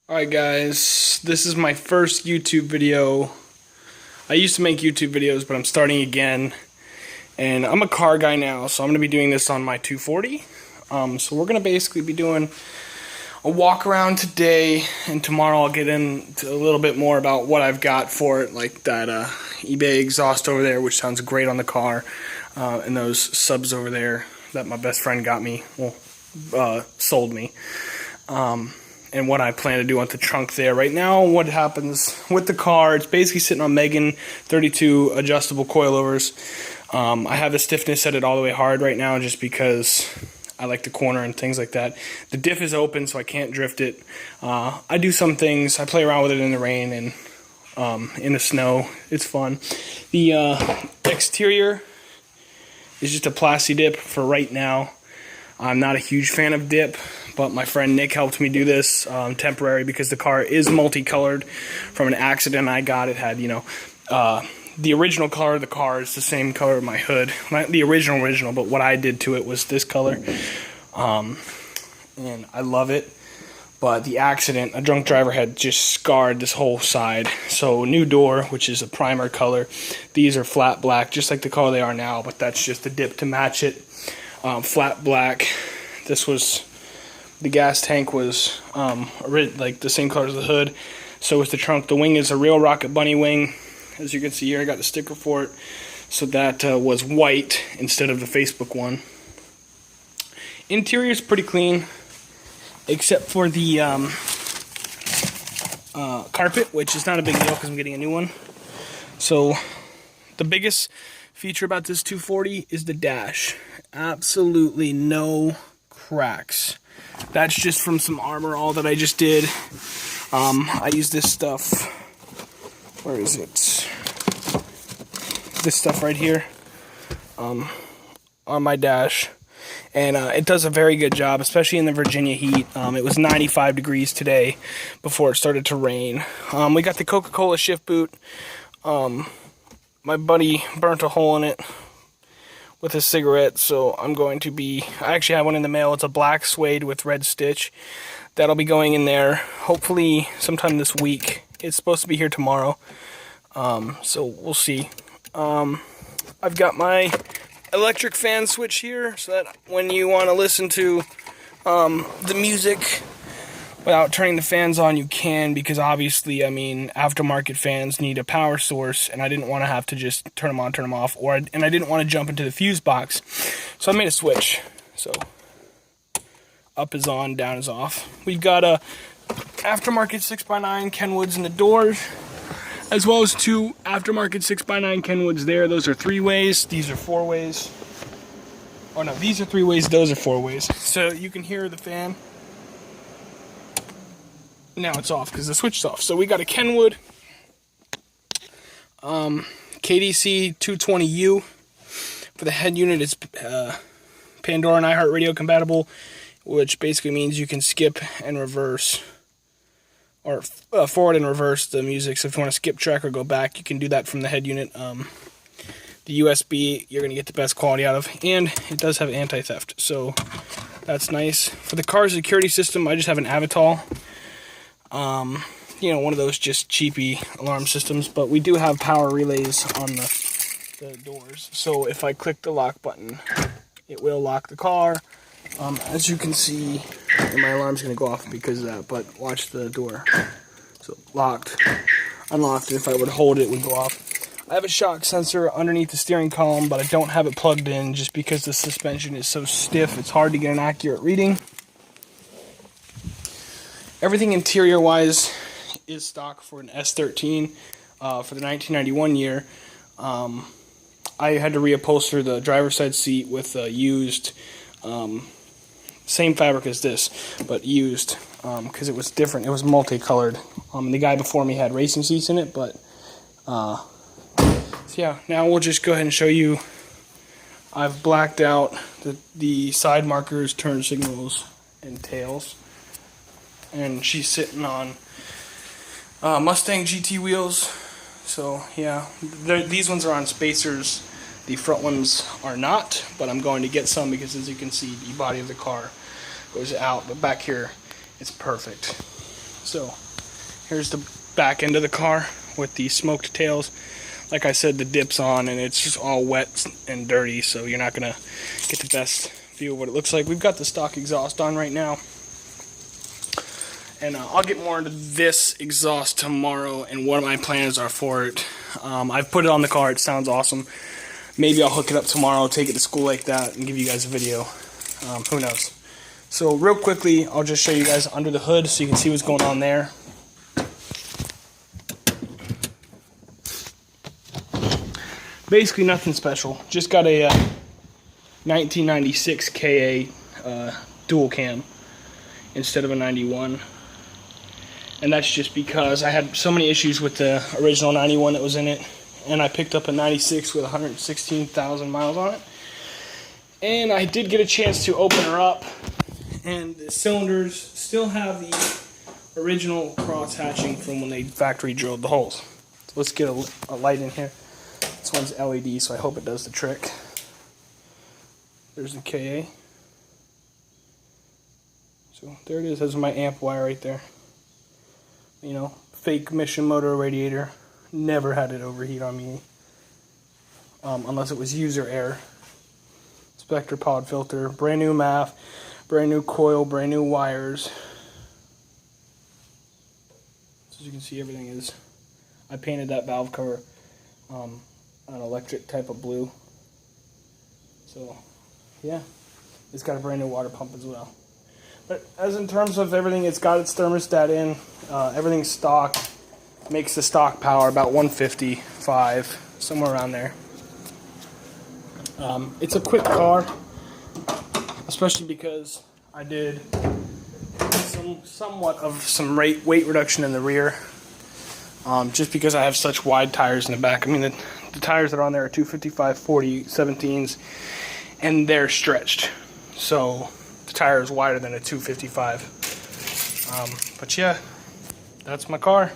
Alright guys, this is my first YouTube video. I used to make YouTube videos, but I'm starting again. And I'm a car guy now, so I'm going to be doing this on my 240. So we're going to basically be doing a walk around today, and tomorrow I'll get into a little bit more about what I've got for it, like that eBay exhaust over there, which sounds great on the car, and those subs over there that my best friend got me, sold me. And what I plan to do on the trunk there. Right now, what happens with the car, it's basically sitting on Megan 32 adjustable coilovers. I have the stiffness set it all the way hard right now just because I like the corner and things like that. The diff is open, so I can't drift it. I do some things. I play around with it in the rain and in the snow. It's fun. The exterior is just a plasti dip for right now. I'm not a huge fan of dip, but my friend Nick helped me do this temporary because the car is multicolored from an accident I got. It had, the original color of the car is the same color of my hood. Not the original, but what I did to it was this color. And I love it. But the accident, a drunk driver had just scarred this whole side. So new door, which is a primer color. These are flat black, just like the color they are now, but that's just the dip to match it. Flat black. This was, the gas tank was like the same color as the hood. So with the trunk, the wing is a real Rocket Bunny wing. As you can see here, I got the sticker for it. So that was white instead of the Facebook one. Interior is pretty clean, except for the carpet, which is not a big deal because I'm getting a new one. So the biggest feature about this 240 is the dash. Absolutely no cracks. That's just from some Armor All that I just did. I use this stuff. Where is it? This stuff right here on my dash. And it does a very good job, especially in the Virginia heat. It was 95 degrees today before it started to rain. We got the Coca-Cola shift boot. My buddy burnt a hole in it with a cigarette, so I'm going to be... I actually have one in the mail. It's a black suede with red stitch. That'll be going in there hopefully sometime this week. It's supposed to be here tomorrow, so we'll see. I've got my electric fan switch here, so that when you want to listen to the music without turning the fans on, you can, because obviously, I mean, aftermarket fans need a power source, and I didn't want to have to just turn them on, turn them off, and I didn't want to jump into the fuse box, so I made a switch. So up is on, down is off. We've got a aftermarket 6x9 Kenwoods in the doors, as well as two aftermarket 6x9 Kenwoods there. Those are 3-ways. These are 4-ways. Oh no, these are 3-ways. Those are 4-ways. So you can hear the fan. Now it's off because the switch is off. So we got a Kenwood KDC 220U. For the head unit, it's Pandora and iHeartRadio compatible, which basically means you can skip and reverse, or forward and reverse the music. So if you want to skip track or go back, you can do that from the head unit. The USB, you're going to get the best quality out of, and it does have anti-theft, so that's nice. For the car security system, I just have an Avital. One of those just cheapy alarm systems, but we do have power relays on the doors. So if I click the lock button, it will lock the car. As you can see, and my alarm's going to go off because of that, but watch the door. So locked, unlocked, and if I would hold it, it would go off. I have a shock sensor underneath the steering column, but I don't have it plugged in just because the suspension is so stiff, it's hard to get an accurate reading. Everything interior-wise is stock for an S13 for the 1991 year. I had to reupholster the driver's side seat with used, same fabric as this, but used, because it was different. It was multicolored. The guy before me had racing seats in it, but so yeah. Now we'll just go ahead and show you. I've blacked out the side markers, turn signals, and tails. And she's sitting on Mustang GT wheels. So yeah, these ones are on spacers. The front ones are not, but I'm going to get some because, as you can see, the body of the car goes out, but back here it's perfect. So here's the back end of the car with the smoked tails. Like I said, the dip's on and it's just all wet and dirty, so you're not gonna get the best view of what it looks like. We've got the stock exhaust on right now, and I'll get more into this exhaust tomorrow and what my plans are for it. I've put it on the car. It sounds awesome. Maybe I'll hook it up tomorrow, take it to school like that, and give you guys a video. Who knows? So real quickly, I'll just show you guys under the hood so you can see what's going on there. Basically nothing special. Just got a 1996 KA dual cam instead of a 91. And that's just because I had so many issues with the original 91 that was in it. And I picked up a 96 with 116,000 miles on it. And I did get a chance to open her up. And the cylinders still have the original cross hatching from when they factory drilled the holes. So let's get a light in here. This one's LED, so I hope it does the trick. There's the KA. So there it is. There's my amp wire right there. You know, fake Mission motor radiator. Never had it overheat on me. Unless it was user error. Spectre pod filter. Brand new MAF. Brand new coil. Brand new wires. So as you can see, everything is... I painted that valve cover an electric type of blue. So, yeah. It's got a brand new water pump as well. But as in terms of everything, it's got its thermostat in. Everything's stock. Makes the stock power about 155, somewhere around there. It's a quick car, especially because I did somewhat of some weight reduction in the rear. Just because I have such wide tires in the back. I mean, the tires that are on there are 255/40 17s, and they're stretched. So the tire is wider than a 255. But yeah, that's my car.